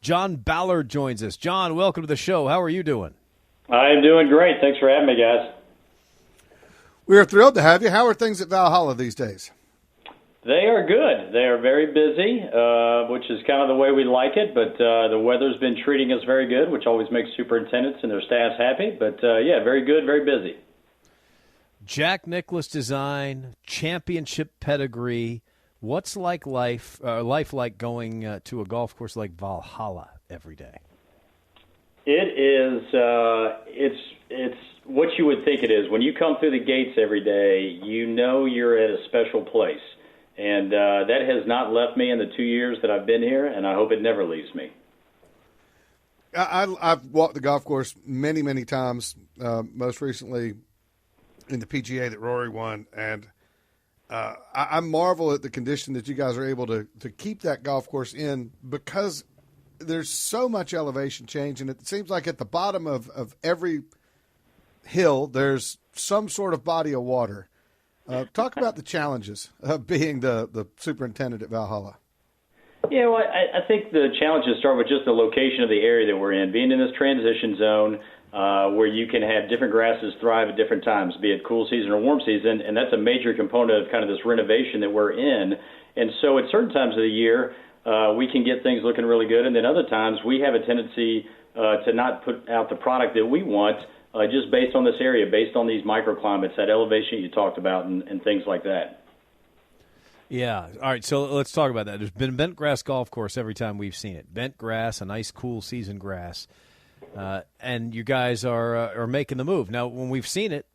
John Ballard joins us. John, welcome to the show. How are you doing? I'm doing great. Thanks for having me, guys. We are thrilled to have you. How are things at Valhalla these days? They are good. They are very busy, which is kind of the way we like it, but the weather's been treating us very good, which always makes superintendents and their staffs happy. But, very good, very busy. Jack Nicklaus design, championship pedigree. What's life like going to a golf course like Valhalla every day? It is. It's what you would think it is. When you come through the gates every day, you know you're at a special place, and that has not left me in the 2 years that I've been here, and I hope it never leaves me. I've walked the golf course many, many times. Most recently in the PGA that Rory won, and I marvel at the condition that you guys are able to keep that golf course in, because there's so much elevation change, and it seems like at the bottom of every hill there's some sort of body of water. Talk about the challenges of being the superintendent at Valhalla. Yeah, well, I think the challenges start with just the location of the area that we're in, being in this transition zone where you can have different grasses thrive at different times, be it cool season or warm season, and that's a major component of kind of this renovation that we're in. And so at certain times of the year, we can get things looking really good, and then other times we have a tendency to not put out the product that we want just based on this area, based on these microclimates, that elevation you talked about, and things like that. Yeah. All right, so let's talk about that. There's been bent grass golf course every time we've seen it. Bent grass, a nice cool season grass. And you guys are making the move. Now, when we've seen it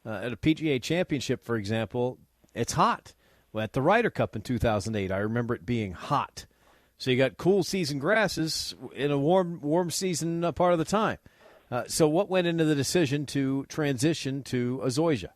at a PGA championship, for example, it's hot. Well, at the Ryder Cup in 2008, I remember it being hot. So you got cool season grasses in a warm season part of the time. So what went into the decision to transition to a zoysia?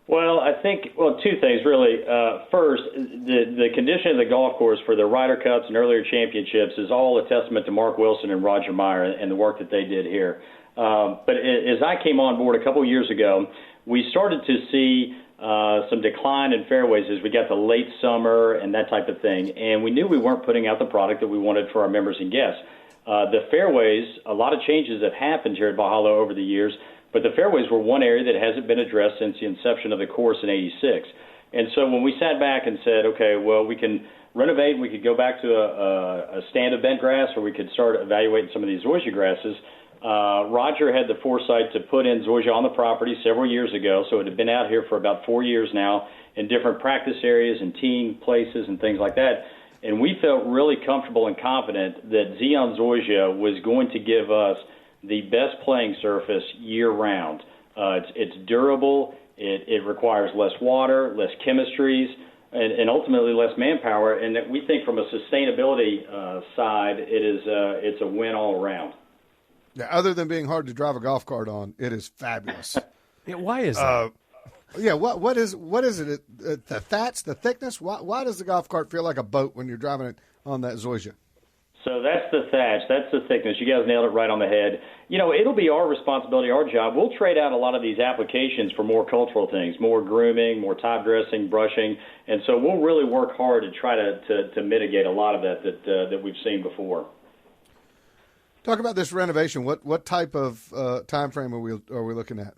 Well, I think, two things, really. First, the condition of the golf course for the Ryder Cups and earlier championships is all a testament to Mark Wilson and Roger Meyer and the work that they did here. But as I came on board a couple of years ago, we started to see some decline in fairways as we got to late summer and that type of thing. And we knew we weren't putting out the product that we wanted for our members and guests. The fairways, a lot of changes have happened here at Valhalla over the years, but the fairways were one area that hasn't been addressed since the inception of the course in '86. And so when we sat back and said, okay, well, we can renovate, we could go back to a stand of bent grass, or we could start evaluating some of these zoysia grasses, Roger had the foresight to put in zoysia on the property several years ago, so it had been out here for about 4 years now in different practice areas and teeing places and things like that. And we felt really comfortable and confident that Zeon zoysia was going to give us the best playing surface year-round. It's durable, it requires less water, less chemistries, and ultimately less manpower. And that we think from a sustainability side, it's a win all around. Yeah, other than being hard to drive a golf cart on, it is fabulous. Yeah, why is that? What is it? The thatch, the thickness? Why does the golf cart feel like a boat when you're driving it on that zoysia? So that's the thatch. That's the thickness. You guys nailed it right on the head. You know, it'll be our responsibility, our job. We'll trade out a lot of these applications for more cultural things, more grooming, more top dressing, brushing. And so we'll really work hard to try to mitigate a lot of that we've seen before. Talk about this renovation. What type of time frame are we looking at?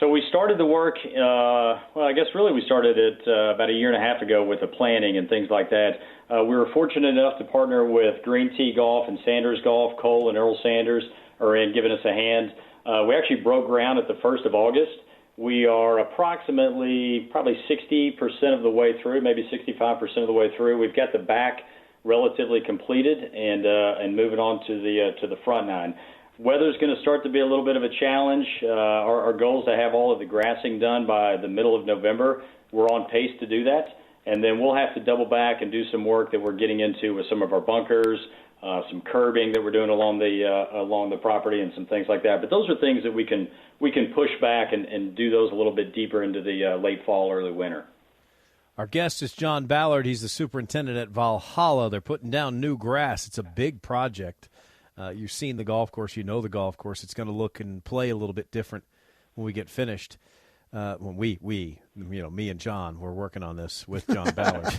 So we started the work, I guess really we started it about a year and a half ago with the planning and things like that. We were fortunate enough to partner with Green Tea Golf and Sanders Golf. Cole and Earl Sanders are in giving us a hand. We actually broke ground at the 1st of August. We are approximately probably 60% of the way through, maybe 65% of the way through. We've got the back relatively completed and moving on to the front nine. Weather's going to start to be a little bit of a challenge. Our goal is to have all of the grassing done by the middle of November. We're on pace to do that. And then we'll have to double back and do some work that we're getting into with some of our bunkers, some curbing that we're doing along the property and some things like that. But those are things that we can push back and do those a little bit deeper into the late fall, early winter. Our guest is John Ballard. He's the superintendent at Valhalla. They're putting down new grass. It's a big project. You've seen the golf course. You know the golf course. It's going to look and play a little bit different when we get finished. When we, me and John, were working on this with John Ballard.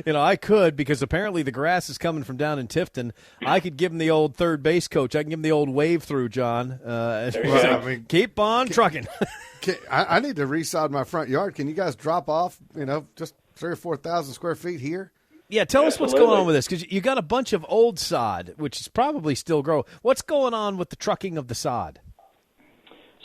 I could, because apparently the grass is coming from down in Tifton. I could give him the old third base coach. I can give him the old wave through, John. Keep on trucking. I need to resod my front yard. Can you guys drop off, just 3,000 or 4,000 square feet here? Yeah, tell us what's going on with this, because you got a bunch of old sod, which is probably still grow. What's going on with the trucking of the sod?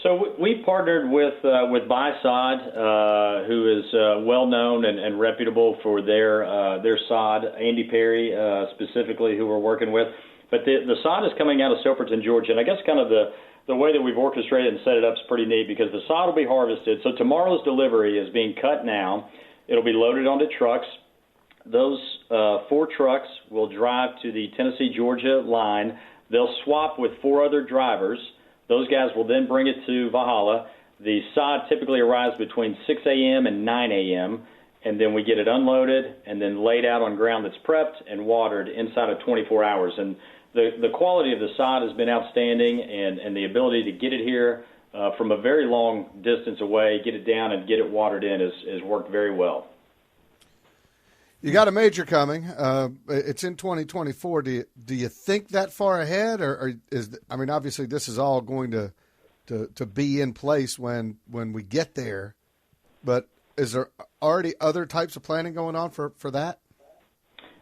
So we partnered with BuySod, who is well known and reputable for their sod. Andy Perry specifically, who we're working with. But the sod is coming out of Silverton, Georgia, and I guess kind of the way that we've orchestrated and set it up is pretty neat, because the sod will be harvested. So tomorrow's delivery is being cut now. It'll be loaded onto trucks. Those 4 trucks will drive to the Tennessee-Georgia line. They'll swap with 4 other drivers. Those guys will then bring it to Valhalla. The sod typically arrives between 6 a.m. and 9 a.m., and then we get it unloaded and then laid out on ground that's prepped and watered inside of 24 hours. And the quality of the sod has been outstanding, and the ability to get it here from a very long distance away, get it down and get it watered in has worked very well. You got a major coming. It's in 2024. Do you think that far ahead, or obviously this is all going to be in place when we get there. But is there already other types of planning going on for that?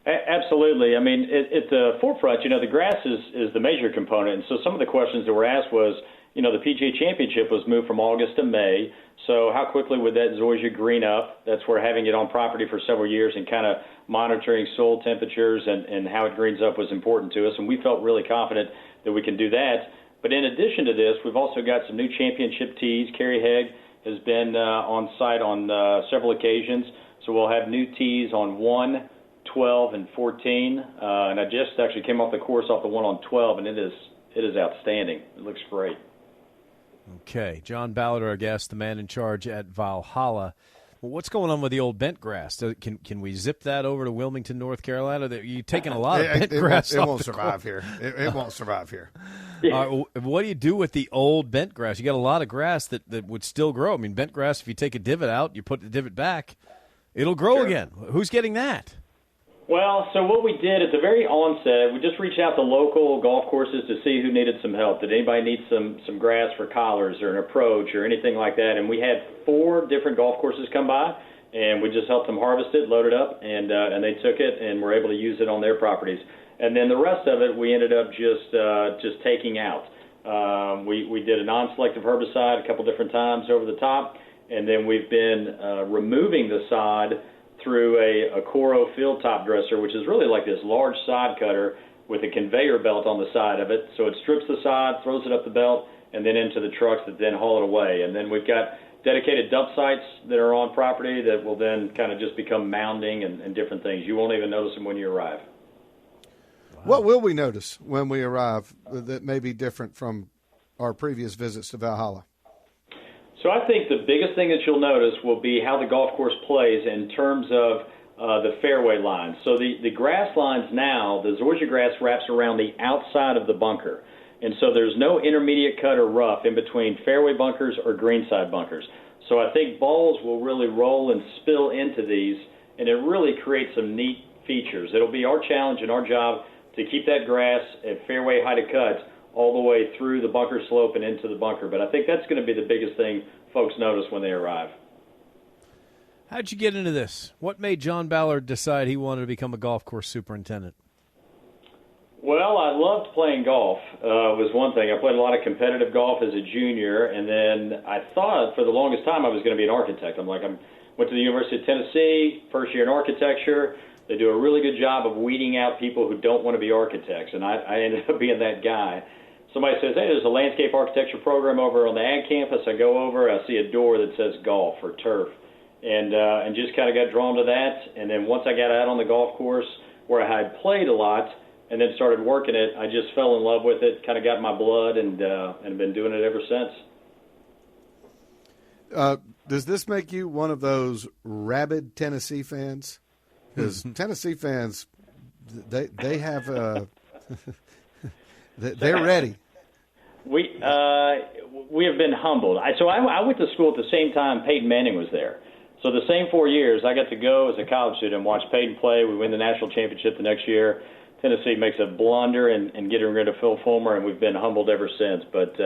Absolutely. I mean, at the forefront, the grass is the major component. And so some of the questions that were asked was, the PGA Championship was moved from August to May. So how quickly would that zoysia green up? That's where having it on property for several years and kind of monitoring soil temperatures and how it greens up was important to us. And we felt really confident that we can do that. But in addition to this, we've also got some new championship tees. Kerry Haig has been on site on several occasions. So we'll have new tees on 1, 12, and 14. And I just actually came off the course off the one on 12, and it is outstanding. It looks great. Okay, John Ballard, our guest, the man in charge at Valhalla. Well, what's going on with the old bent grass? Can we zip that over to Wilmington, North Carolina? You're taking a lot of bent grass. It won't survive here. It won't survive here. What do you do with the old bent grass? You got a lot of grass that would still grow. I mean, bent grass, if you take a divot out, you put the divot back, it'll grow again. Who's getting that? Well, so what we did at the very onset, we just reached out to local golf courses to see who needed some help. Did anybody need some grass for collars or an approach or anything like that? And we had 4 different golf courses come by, and we just helped them harvest it, load it up, and they took it and were able to use it on their properties. And then the rest of it, we ended up just taking out. We did a non-selective herbicide a couple different times over the top, and then we've been removing the sod through a Coro field top dresser, which is really like this large sod cutter with a conveyor belt on the side of it. So it strips the sod, throws it up the belt, and then into the trucks that then haul it away. And then we've got dedicated dump sites that are on property that will then kind of just become mounding and different things. You won't even notice them when you arrive. Wow. What will we notice when we arrive that may be different from our previous visits to Valhalla? So I think the biggest thing that you'll notice will be how the golf course plays in terms of the fairway lines. So the grass lines now, the zoysia grass wraps around the outside of the bunker. And so there's no intermediate cut or rough in between fairway bunkers or greenside bunkers. So I think balls will really roll and spill into these, and it really creates some neat features. It'll be our challenge and our job to keep that grass at fairway height of cuts all the way through the bunker slope and into the bunker. But I think that's going to be the biggest thing folks notice when they arrive. How'd you get into this? What made John Ballard decide he wanted to become a golf course superintendent? Well, I loved playing golf, was one thing. I played a lot of competitive golf as a junior, and then I thought for the longest time I was going to be an architect. I went to the University of Tennessee, first year in architecture. They do a really good job of weeding out people who don't want to be architects, and I ended up being that guy. Somebody says, hey, there's a landscape architecture program over on the ag campus. I go over, I see a door that says golf or turf, and just kind of got drawn to that. And then once I got out on the golf course where I had played a lot and then started working it, I just fell in love with it, kind of got my blood, and been doing it ever since. Does this make you one of those rabid Tennessee fans? Because Tennessee fans, they have they're ready. We have been humbled. I went to school at the same time Peyton Manning was there. So the same 4 years, I got to go as a college student and watch Peyton play. We win the national championship the next year. Tennessee makes a blunder in getting rid of Phil Fulmer, and we've been humbled ever since. But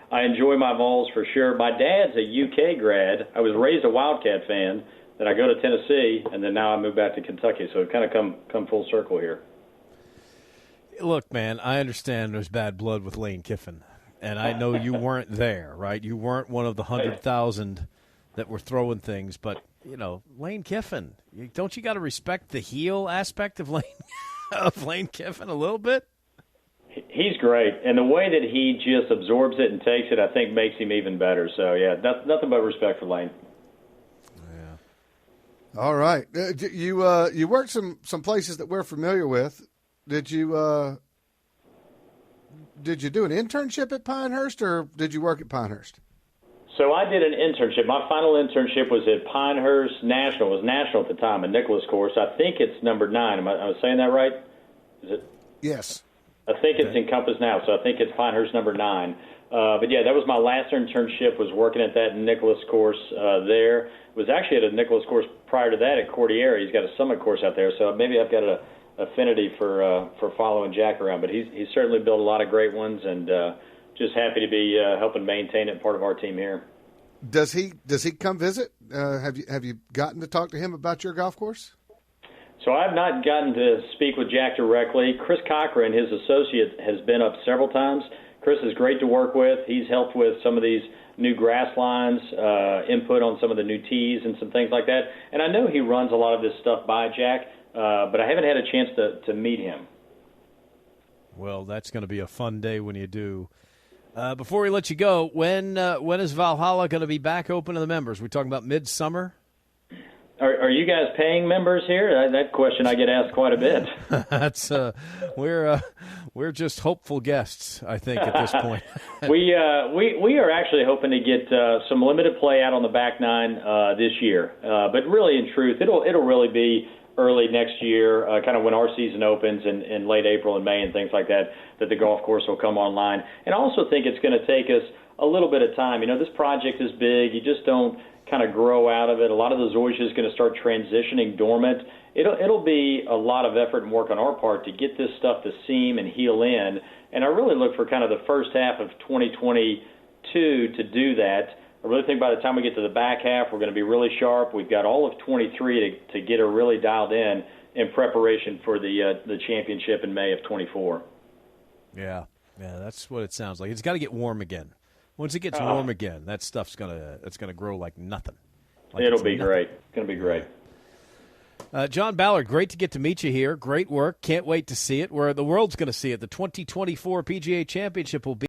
I enjoy my Vols for sure. My dad's a UK grad. I was raised a Wildcat fan. Then I go to Tennessee, and then now I moved back to Kentucky. So it kind of come full circle here. Look, man, I understand there's bad blood with Lane Kiffin, and I know you weren't there, right? You weren't one of the 100,000 that were throwing things, but, Lane Kiffin, don't you got to respect the heel aspect of Lane Kiffin a little bit? He's great, and the way that he just absorbs it and takes it, I think, makes him even better. So, yeah, nothing but respect for Lane. Yeah. All right. You worked some places that we're familiar with. Did you do an internship at Pinehurst, or did you work at Pinehurst? So I did an internship. My final internship was at Pinehurst National. It was national at the time, a Nicholas course. I think it's number 9. Am I saying that right? Is it? Yes. I think it's encompassed now, so I think it's Pinehurst number 9. But, yeah, that was my last internship, was working at that Nicholas course there. It was actually at a Nicholas course prior to that at Cordillera. He's got a summit course out there, so maybe I've got an affinity for following Jack around. But he's certainly built a lot of great ones, and just happy to be helping maintain it, part of our team here. Does he come visit? Have you gotten to talk to him about your golf course? So I've not gotten to speak with Jack directly. Chris Cochran, his associate, has been up several times. Chris is great to work with. He's helped with some of these new grass lines, input on some of the new tees and some things like that. And I know he runs a lot of this stuff by Jack, but I haven't had a chance to meet him. Well, that's going to be a fun day when you do. Before we let you go, when is Valhalla going to be back open to the members? We're talking about midsummer? Are you guys paying members here? That question I get asked quite a bit. That's we're just hopeful guests, I think, at this point. We are actually hoping to get some limited play out on the back nine this year. But really, in truth, it'll really be early next year, kind of when our season opens in late April and May and things like that the golf course will come online. And I also think it's going to take us a little bit of time. This project is big. You just don't kind of grow out of it. A lot of the zoysia is going to start transitioning dormant. It'll be a lot of effort and work on our part to get this stuff to seam and heal in. And I really look for kind of the first half of 2022 to do that. I really think by the time we get to the back half, we're going to be really sharp. We've got all of 23 to get her really dialed in preparation for the championship in May of 24. Yeah, that's what it sounds like. It's got to get warm again. Once it gets warm again, that stuff's gonna grow like nothing. It'll be great. It's gonna be great. John Ballard, great to get to meet you here. Great work. Can't wait to see it. Where the world's going to see it. The 2024 PGA Championship will be